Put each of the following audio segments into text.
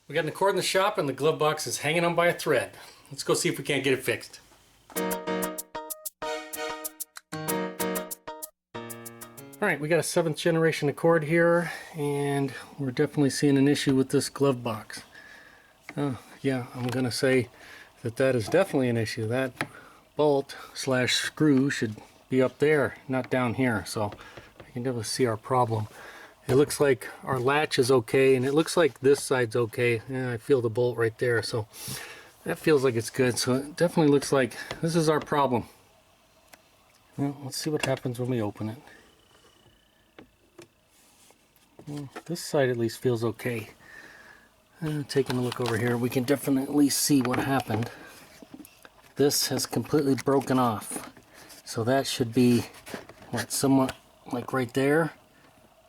We got an cord in the shop and the glove box is hanging on by a thread. Let's go see if we can't get it fixed. Alright, we got a 7th generation Accord here, and we're definitely seeing an issue with this glove box. Yeah, I'm gonna say that is definitely an issue. That bolt / screw should be up there, not down here, so I can definitely see our problem. It looks like our latch is okay, and it looks like this side's okay. Yeah, I feel the bolt right there, so that feels like it's good. So it definitely looks like this is our problem. Well, let's see what happens when we open it. Well, this side at least feels okay. Taking a look over here, we can definitely see what happened. This has completely broken off. So that should be, what, somewhat like right there?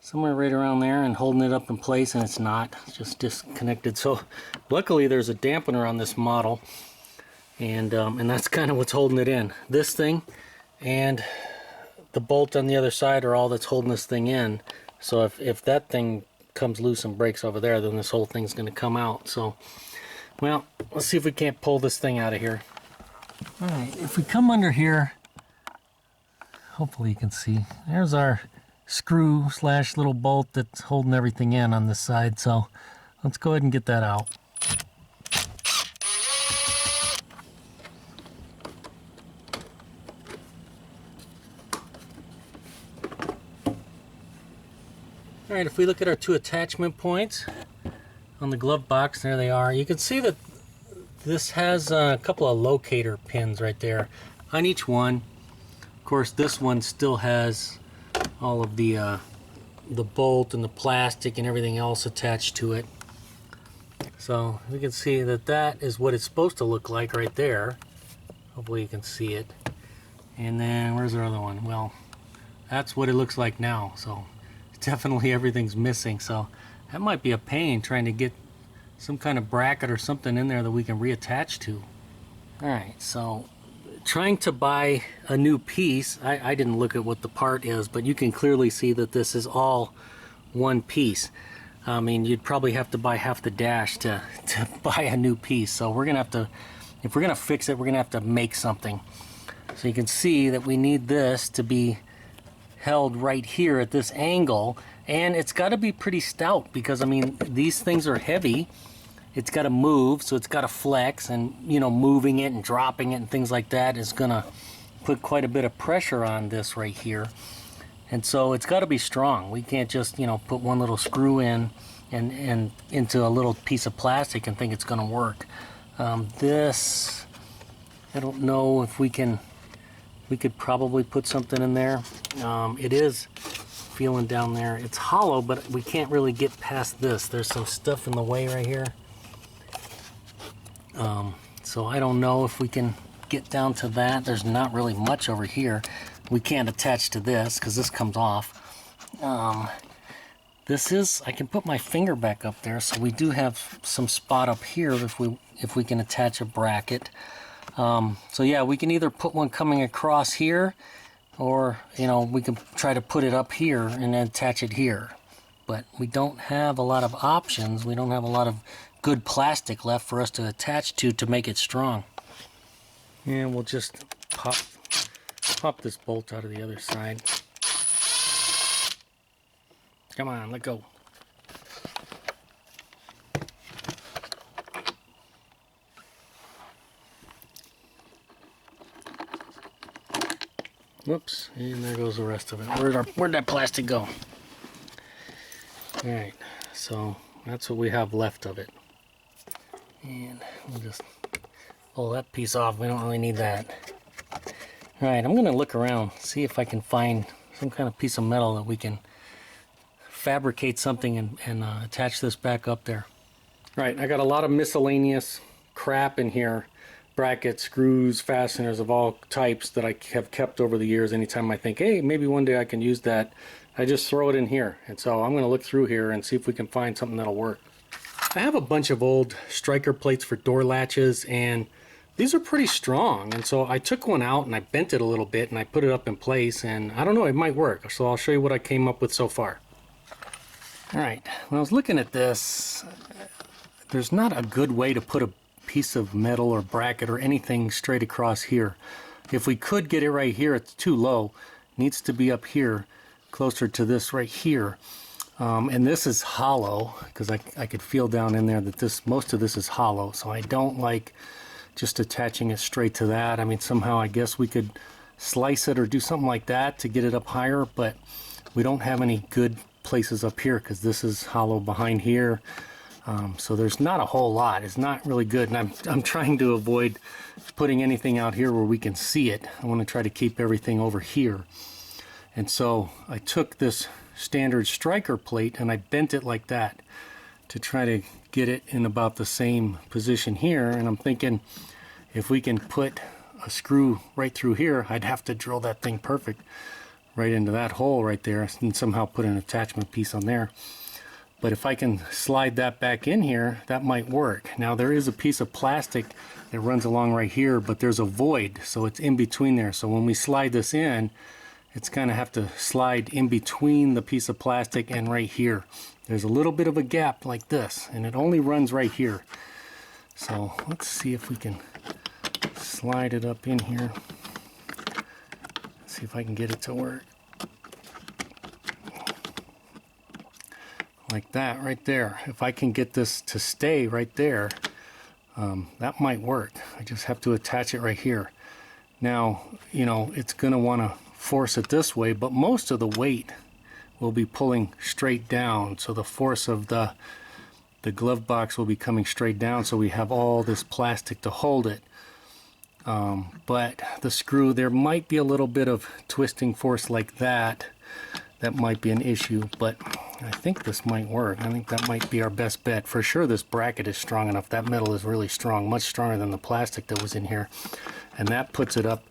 Somewhere right around there, and holding it up in place, and it's not. It's just disconnected. So luckily there's a dampener on this model, and that's kind of what's holding it in. This thing and the bolt on the other side are all that's holding this thing in. So if that thing comes loose and breaks over there, then this whole thing's going to come out. So, well, let's see if we can't pull this thing out of here. All right, if we come under here, hopefully you can see, there's our screw / little bolt that's holding everything in on this side. So let's go ahead and get that out. Alright, if we look at our 2 attachment points on the glove box, there they are. You can see that this has a couple of locator pins right there on each one. Of course, this one still has all of the bolt and the plastic and everything else attached to it. So we can see that that is what it's supposed to look like right there. Hopefully you can see it. And then where's our other one? Well, that's what it looks like now. So definitely everything's missing. So that might be a pain trying to get some kind of bracket or something in there that we can reattach to. Alright, so trying to buy a new piece, I didn't look at what the part is, but you can clearly see that this is all one piece. I mean, you'd probably have to buy half the dash to buy a new piece. So we're gonna have to, if we're gonna fix it, we're gonna have to make something. So you can see that we need this to be held right here at this angle, and it's got to be pretty stout, because I mean, these things are heavy. It's got to move, so it's got to flex, and you know, moving it and dropping it and things like that is gonna put quite a bit of pressure on this right here. And so it's got to be strong. We can't just, you know, put one little screw in and into a little piece of plastic and think it's gonna work. This, I don't know if we can. We could probably put something in there. It is feeling down there. It's hollow, but we can't really get past this. There's some stuff in the way right here. So I don't know if we can get down to that. There's not really much over here. We can't attach to this because this comes off. This is, I can put my finger back up there, so we do have some spot up here if we can attach a bracket. So yeah, we can either put one coming across here, or you know, we can try to put it up here and then attach it here. But we don't have a lot of options. We don't have a lot of good plastic left for us to attach to make it strong. And we'll just pop this bolt out of the other side. Come on, let go. Whoops, and there goes the rest of it. Where'd that plastic go? Alright, so that's what we have left of it. And we'll just pull that piece off. We don't really need that. Alright, I'm going to look around, see if I can find some kind of piece of metal that we can fabricate something and attach this back up there. Right, I got a lot of miscellaneous crap in here. Brackets, screws, fasteners of all types that I have kept over the years. Anytime I think, hey, maybe one day I can use that, I just throw it in here. And so I'm going to look through here and see if we can find something that'll work. I have a bunch of old striker plates for door latches, and these are pretty strong. And so I took one out and I bent it a little bit and I put it up in place, and I don't know, it might work. So I'll show you what I came up with so far. All right, when I was looking at this, there's not a good way to put a piece of metal or bracket or anything straight across here. If we could get it right here, it's too low. It needs to be up here, closer to this right here. And this is hollow, because I could feel down in there that most of this is hollow, so I don't like just attaching it straight to that. I mean, somehow I guess we could slice it or do something like that to get it up higher, but we don't have any good places up here because this is hollow behind here. So there's not a whole lot. It's not really good, and I'm trying to avoid putting anything out here where we can see it. I want to try to keep everything over here. And so I took this standard striker plate and I bent it like that to try to get it in about the same position here. And I'm thinking if we can put a screw right through here, I'd have to drill that thing perfect right into that hole right there and somehow put an attachment piece on there. But if I can slide that back in here, that might work. Now there is a piece of plastic that runs along right here, but there's a void, so it's in between there. So when we slide this in, it's going to have to slide in between the piece of plastic and right here. There's a little bit of a gap like this, and it only runs right here. So let's see if we can slide it up in here. See if I can get it to work. Like that right there. If I can get this to stay right there, that might work. I just have to attach it right here. Now, you know, it's going to want to force it this way, but most of the weight will be pulling straight down, so the force of the glove box will be coming straight down, so we have all this plastic to hold it. But the screw, there might be a little bit of twisting force like that. That might be an issue, but I think this might work. I think that might be our best bet. For sure this bracket is strong enough. That metal is really strong, much stronger than the plastic that was in here. And that puts it up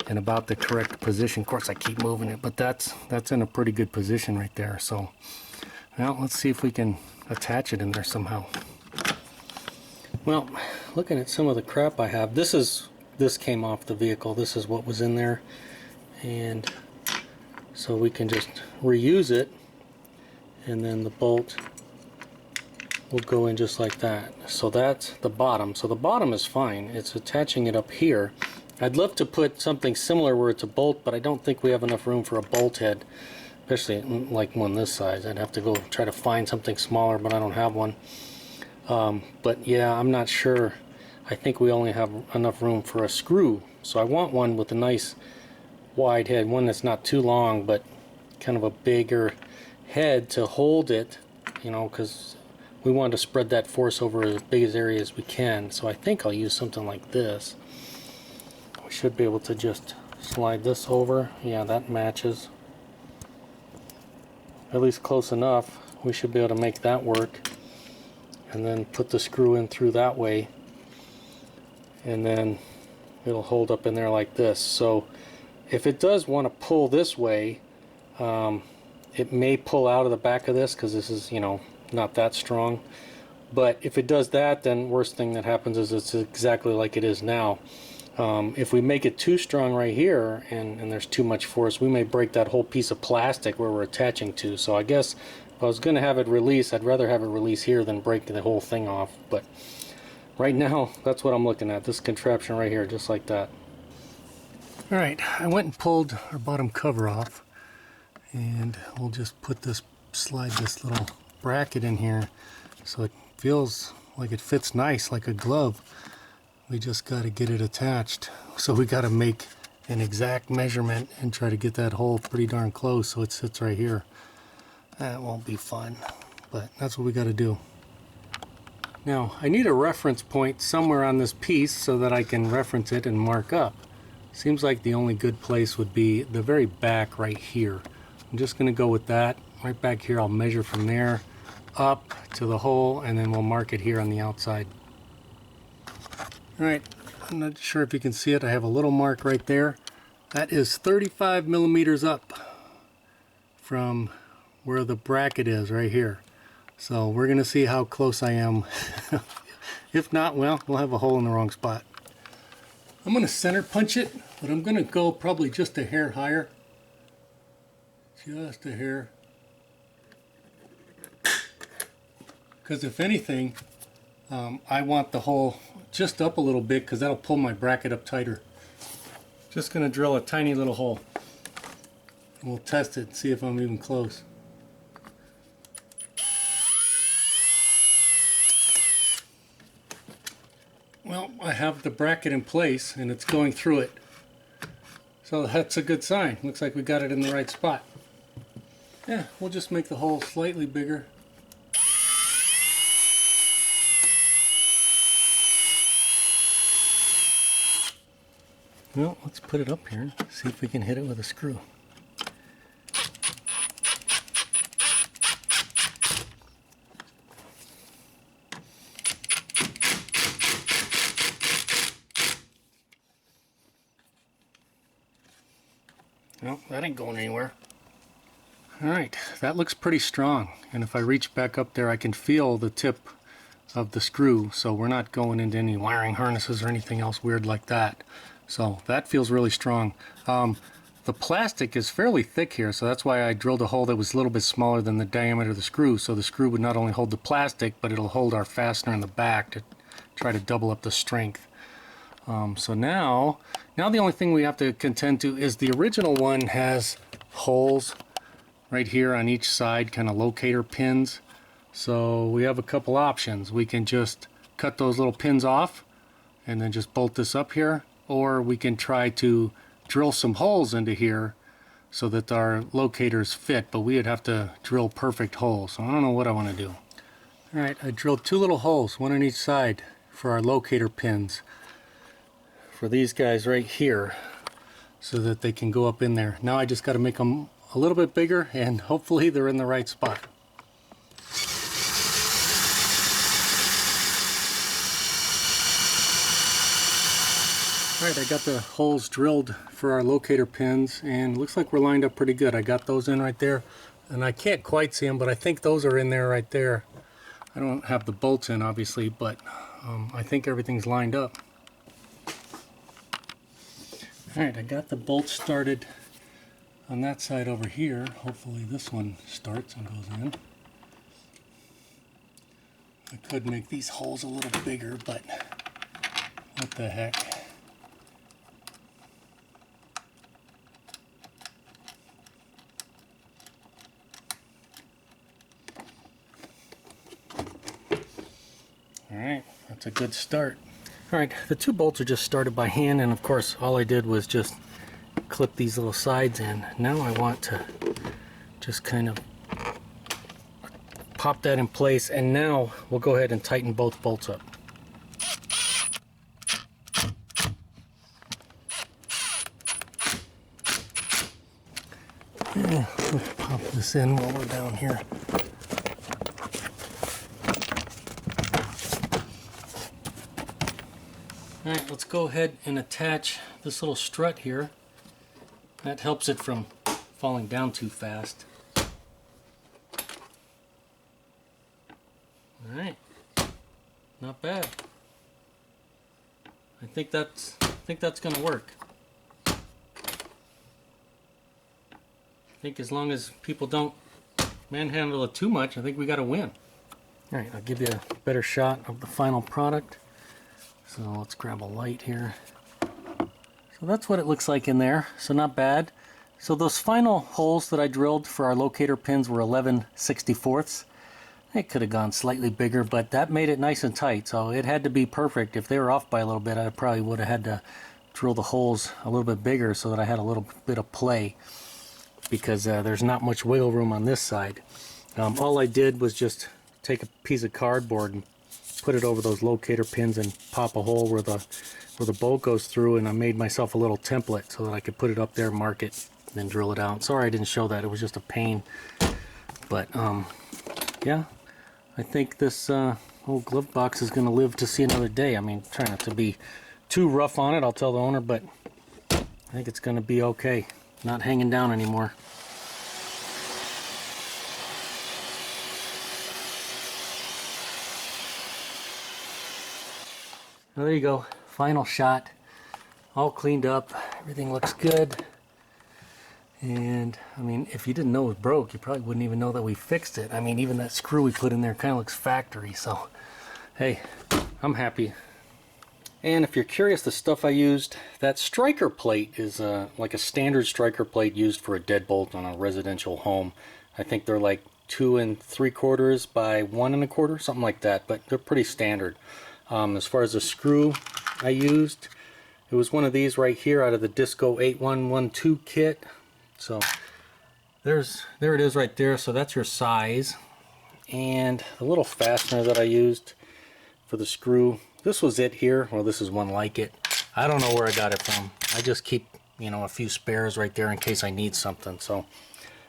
in about the correct position. Of course I keep moving it, but that's in a pretty good position right there. So now let's see if we can attach it in there somehow. Well, looking at some of the crap I have, this came off the vehicle. This is what was in there, and so we can just reuse it, and then the bolt will go in just like that. So that's the bottom. So the bottom is fine. It's attaching it up here. I'd love to put something similar where it's a bolt, but I don't think we have enough room for a bolt head, especially like one this size. I'd have to go try to find something smaller, but I don't have one. But yeah, I'm not sure. I think we only have enough room for a screw. So I want one with a nice wide head, one that's not too long, but kind of a bigger head to hold it, you know, because we want to spread that force over as big as area as we can. So I think I'll use something like this. We should be able to just slide this over. Yeah, that matches. At least close enough. We should be able to make that work. And then put the screw in through that way. And then it'll hold up in there like this. So if it does want to pull this way, it may pull out of the back of this because this is, you know, not that strong. But if it does that, then worst thing that happens is it's exactly like it is now. If we make it too strong right here and there's too much force, we may break that whole piece of plastic where we're attaching to. So I guess if I was going to have it release, I'd rather have it release here than break the whole thing off. But right now, that's what I'm looking at, this contraption right here, just like that. Alright, I went and pulled our bottom cover off, and we'll just slide this little bracket in here so it feels like it fits nice, like a glove. We just got to get it attached. So we got to make an exact measurement and try to get that hole pretty darn close so it sits right here. That won't be fun, but that's what we got to do. Now, I need a reference point somewhere on this piece so that I can reference it and mark up. Seems like the only good place would be the very back right here. I'm just going to go with that. Right back here, I'll measure from there up to the hole, and then we'll mark it here on the outside. Alright, I'm not sure if you can see it. I have a little mark right there. That is 35 millimeters up from where the bracket is right here. So we're going to see how close I am. If not, well, we'll have a hole in the wrong spot. I'm going to center punch it, but I'm going to go probably just a hair higher. Just a hair. Because if anything, I want the hole just up a little bit because that'll pull my bracket up tighter. Just going to drill a tiny little hole. We'll test it and see if I'm even close. Well, I have the bracket in place and it's going through it. So that's a good sign. Looks like we got it in the right spot. Yeah, we'll just make the hole slightly bigger. Well, let's put it up here, see if we can hit it with a screw. No, that ain't going anywhere. Alright, that looks pretty strong. And if I reach back up there, I can feel the tip of the screw. So we're not going into any wiring harnesses or anything else weird like that. So that feels really strong. The plastic is fairly thick here, so that's why I drilled a hole that was a little bit smaller than the diameter of the screw. So the screw would not only hold the plastic, but it'll hold our fastener in the back to try to double up the strength. So now the only thing we have to contend to is the original one has holes right here on each side, kind of locator pins. So we have a couple options. We can just cut those little pins off and then just bolt this up here, or we can try to drill some holes into here so that our locators fit, but we would have to drill perfect holes. So I don't know what I want to do. Alright, I drilled two little holes, one on each side for our locator pins for these guys right here so that they can go up in there. Now I just got to make them a little bit bigger and hopefully they're in the right spot. Alright, I got the holes drilled for our locator pins and it looks like we're lined up pretty good. I got those in right there and I can't quite see them, but I think those are in there right there. I don't have the bolts in obviously, but I think everything's lined up. Alright, I got the bolts started on that side over here. Hopefully this one starts and goes in. I could make these holes a little bigger, but what the heck. Alright, that's a good start. Alright, the two bolts are just started by hand, and of course all I did was just clip these little sides in. Now I want to just kind of pop that in place, and now we'll go ahead and tighten both bolts up. Yeah, let's pop this in while we're down here. Alright, let's go ahead and attach this little strut here. That helps it from falling down too fast. Alright, not bad. I think that's going to work. I think as long as people don't manhandle it too much, I think we got to win. Alright, I'll give you a better shot of the final product. So let's grab a light here. So that's what it looks like in there. So not bad. So those final holes that I drilled for our locator pins were 11/64. It could have gone slightly bigger, but that made it nice and tight. So it had to be perfect. If they were off by a little bit, I probably would have had to drill the holes a little bit bigger so that I had a little bit of play, because there's not much wiggle room on this side. All I did was just take a piece of cardboard and put it over those locator pins and pop a hole where the bolt goes through, and I made myself a little template so that I could put it up there, mark it, then drill it out. Sorry I didn't show that, it was just a pain. But yeah, I think this old glove box is going to live to see another day. I mean, try not to be too rough on it, I'll tell the owner, but I think it's going to be okay. Not hanging down anymore. Well, there you go, final shot, all cleaned up, everything looks good. And I mean, if you didn't know it was broke, you probably wouldn't even know that we fixed it. I mean, even that screw we put in there kind of looks factory, so hey, I'm happy. And if you're curious, the stuff I used, that striker plate is like a standard striker plate used for a deadbolt on a residential home. I think they're like 2 3/4 by 1 1/4, something like that, but they're pretty standard. As far as the screw I used, it was one of these right here out of the Disco 8112 kit. So there it is right there. So that's your size. And the little fastener that I used for the screw, this was it here. Well, this is one like it. I don't know where I got it from. I just keep, you know, a few spares right there in case I need something. So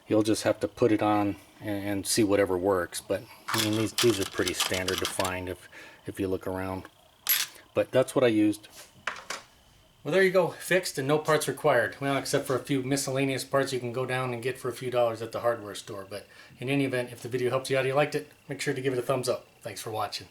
you'll just have to put it on and see whatever works. But I mean, these are pretty standard to find if you look around. But that's what I used. Well, there you go, fixed and no parts required. Well, except for a few miscellaneous parts you can go down and get for a few dollars at the hardware store. But in any event, if the video helped you out, you liked it, make sure to give it a thumbs up. Thanks for watching.